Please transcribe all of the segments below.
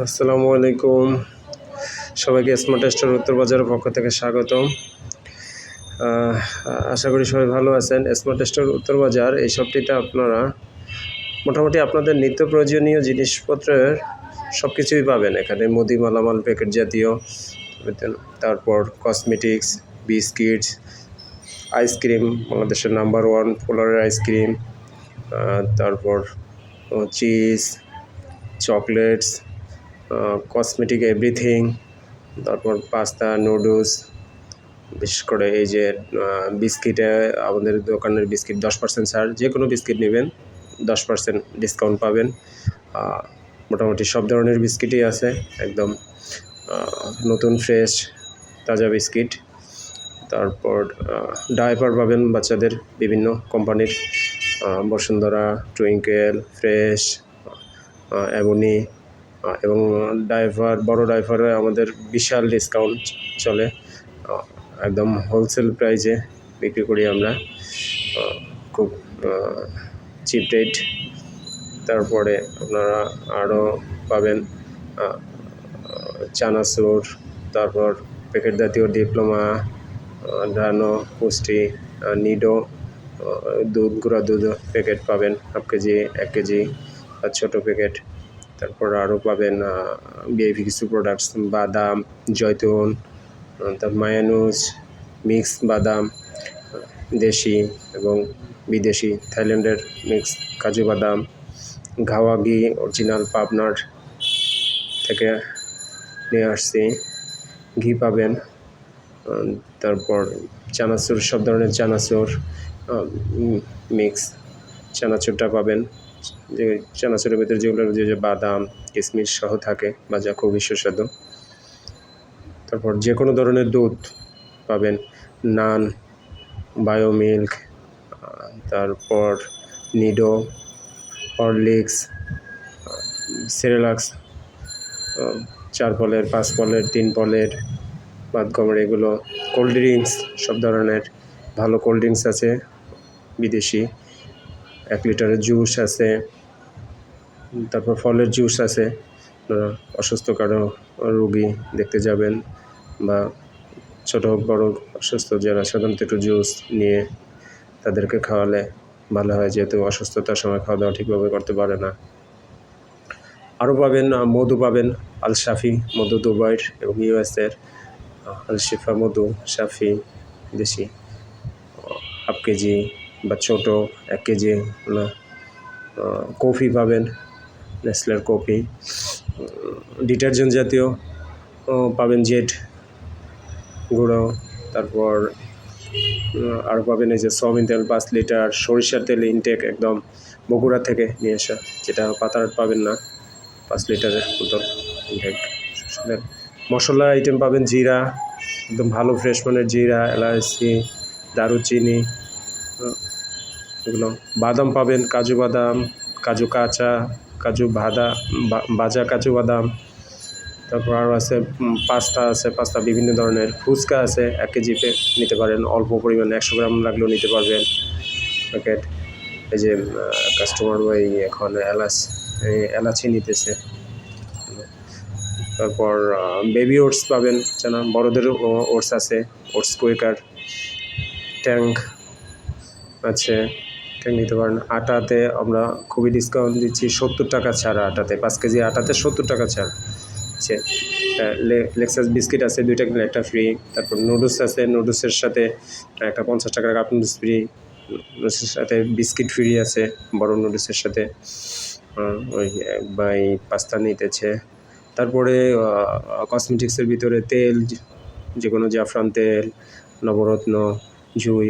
আসসালামু আলাইকুম। সবাইকে স্মার্ট স্টোর উত্তর বাজারের পক্ষ থেকে স্বাগতম। আশা করি সবাই ভালো আছেন। স্মার্ট স্টোর উত্তর বাজার এই শপটিতে আপনারা মোটামুটি আপনাদের নিত্য প্রয়োজনীয় জিনিসপত্রের সব কিছুই পাবেন এখানে। মুদি মালামাল, প্যাকেট জাতীয়, তারপর কসমেটিক্স, বিস্কিটস, আইসক্রিম, বাংলাদেশের নাম্বার 1 পোলারের আইসক্রিম, তারপর চিজ, চকলেটস, কসমেটিক এভরিথিং, তারপর পাস্তা, নুডলস, বিশেষ করে এই যে বিস্কিটে আমাদের দোকানের বিস্কিট 10% ছাড়। যে কোনো বিস্কিট নেবেন 10% ডিসকাউন্ট পাবেন। মোটামুটি সব ধরনের বিস্কিটই আছে, একদম নতুন ফ্রেশ তাজা বিস্কিট। তারপর ডায়াপার পাবেন বাচ্চাদের বিভিন্ন কোম্পানির, বসুন্ধরা, টুইঙ্কেল, ফ্রেশ, অ্যাভনি, এবং ডাইভার, বড় ডাইভারে আমাদের বিশাল ডিসকাউন্ট চলে। একদম হোলসেল প্রাইসে বিক্রি করি আমরা, খুব চিপ রেট। তারপরে আপনারা আরও পাবেন চানাচুর, তারপর প্যাকেট জাতীয় ডিপ্লোমা, ডানো, পুষ্টি, নিডো, দুধ, গুঁড়া দুধ প্যাকেট পাবেন হাফ কেজি, 1 কেজি আর ছোটো প্যাকেট। তারপর আরও পাবেন ভিআইপি কিছু প্রোডাক্টস, বাদাম, জয়তুন, তার মায়ানুজ, মিক্স বাদাম, দেশি এবং বিদেশি থাইল্যান্ডের মিক্স কাজু বাদাম, ঘাওয়া ঘি অরিজিনাল পাবনার থেকে নিয়ে আসছি, ঘি পাবেন। তারপর চানাচুর, সব ধরনের চানাচুর, মিক্স চানাচুরটা পাবেন, যে চানাচুরের ভিতরে যেগুলো যে বাদাম কিশমিশ সহ থাকে, ভাজা খুবই সুস্বাদু। তারপর যে কোনো ধরনের দুধ পাবেন, নান, বায়ো মিল্ক, তারপর নিডো, হরলিক্স, সেরেলাক্স, 4 পলের, 5 পলের, 3 পলের, বাদগমের, এগুলো কোল্ড ড্রিঙ্কস, সব ধরনের ভালো কোল্ড ড্রিঙ্কস আছে বিদেশি। 1 লিটারের জুস আছে, তারপর ফলের জুস আছে। অসুস্থ কারো রোগী দেখতে যাবেন বা ছোটো হোক বড় অসুস্থ যারা, সাধারণত একটু জুস নিয়ে তাদেরকে খাওয়ালে ভালো হয়, যেহেতু অসুস্থতার সময় খাওয়া দাওয়া ঠিকভাবে করতে পারে না। আরও পাবেন মধু পাবেন, আল শাফি মধু দুবাইয়ের এবং ইউএসের, আল শিফা মধু শাফি দেশি, হাফ কেজি বা ছোটো 1 কেজি। কফি পাবেন, নেসলের কফি, ডিটারজেন্ট জাতীয় পাবেন, জেড গুঁড়ো। তারপর আরও পাবেন এই যে সয়াবিন তেল 5 লিটার, সরিষার তেল ইনটেক একদম বগুড়া থেকে নিয়ে আসা, যেটা পাতার পাবেন না, 5 লিটারের বোতল ইনটেক। মশলা আইটেম পাবেন, জিরা, একদম ভালো ফ্রেশ মানের জিরা, এলাচি, দারুচিনি, এগুলো। বাদাম পাবেন, কাজু বাদাম, কাজু কাঁচা, কাজু ভাজা কাজু বাদাম। তারপর আরও আছে পাস্তা আছে, পাস্তা বিভিন্ন ধরনের, ফুচকা আছে, 1 কেজি নিতে পারেন, অল্প পরিমাণে 100 গ্রাম লাগলেও নিতে পারবেন প্যাকেট। এই যে কাস্টমার ওই এখন এলাচি নিতেছে। তারপর বেবি ওটস পাবেন, জানা বড়োদেরও ওটস আছে, ওটস কুইকার, ট্যাঙ্ক আছে, ট্যাঙ্ক নিতে পারেন। আটাতে আমরা খুবই ডিসকাউন্ট দিচ্ছি, 70 টাকা ছাড় আটাতে, 5 কেজি আটাতে 70 টাকা ছাড় আছে। লেক্সাস বিস্কিট আছে, 2টা কিনলে 1টা ফ্রি। তারপর নুডলস আছে, নুডলসের সাথে একটা 50 টাকার কাপ নুডলস ফ্রি, নুডলসের সাথে বিস্কিট ফ্রি আছে বড় নুডলসের সাথে। ওই বাই পাস্তা নিতেছে। তারপরে কসমেটিক্সের ভিতরে তেল, যে কোনো জাফরান তেল, নবরত্ন, জুই,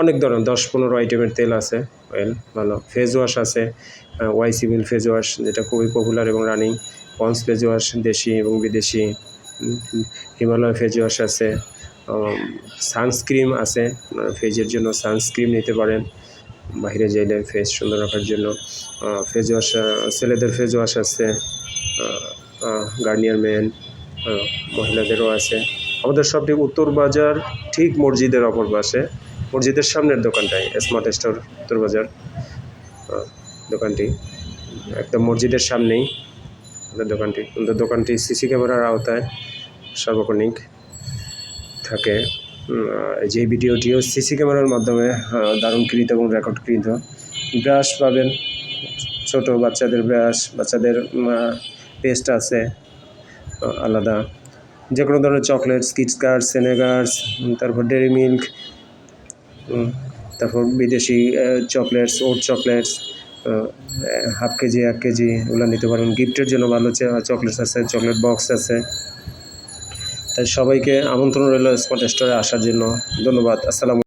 অনেক ধরনের 10-15 আইটেমের তেল আছে, অয়েল ভালো। ফেস ওয়াশ আছে, ওয়াইসি মিল ফেস ওয়াশ, যেটা খুবই পপুলার এবং রানিং। পন্স ফেস ওয়াশ দেশি এবং বিদেশি, হিমালয় ফেস ওয়াশ আছে, সানস্ক্রিম আছে, ফেসের জন্য সানস্ক্রিম নিতে পারেন বাইরে যাইলে ফেস সুন্দর রাখার জন্য। ফেস ওয়াশ, ছেলেদের ফেস ওয়াশ আছে, গার্নিয়ার মেন, মহিলাদেরও আছে। আমাদের সবটি উত্তর বাজার, ঠিক মসজিদের অপর পাশে, মসজিদের সামনের দোকানটাই স্মার্ট স্টোর উত্তর বাজার দোকানটি একদম মসজিদের সামনেই। আমাদের দোকানটি সিসি ক্যামেরার আওতায় সার্বক্ষণিক থাকে। যে ভিডিওটিও সিসি ক্যামেরার মাধ্যমে ধারণকৃত এবং রেকর্ডকৃত। ব্রাশ পাবেন, ছোট বাচ্চাদের ব্রাশ, বাচ্চাদের পেস্ট আছে আলাদা, যে কোনো ধরনের চকলেটস, কিটক্যাট, সেনেগার্স, তারপর ডেয়ারি মিল্ক, তারপর বিদেশি চকলেটস, ওট চকলেটস, হাফ কেজি 1 কেজি এগুলো নিতে পারেন। গিফটের জন্য ভালো চকলেটস আছে, চকলেট বক্স আছে। তাই সবাইকে আমন্ত্রণ রইল স্পট স্টোরে আসার জন্য। ধন্যবাদ। আসসালামু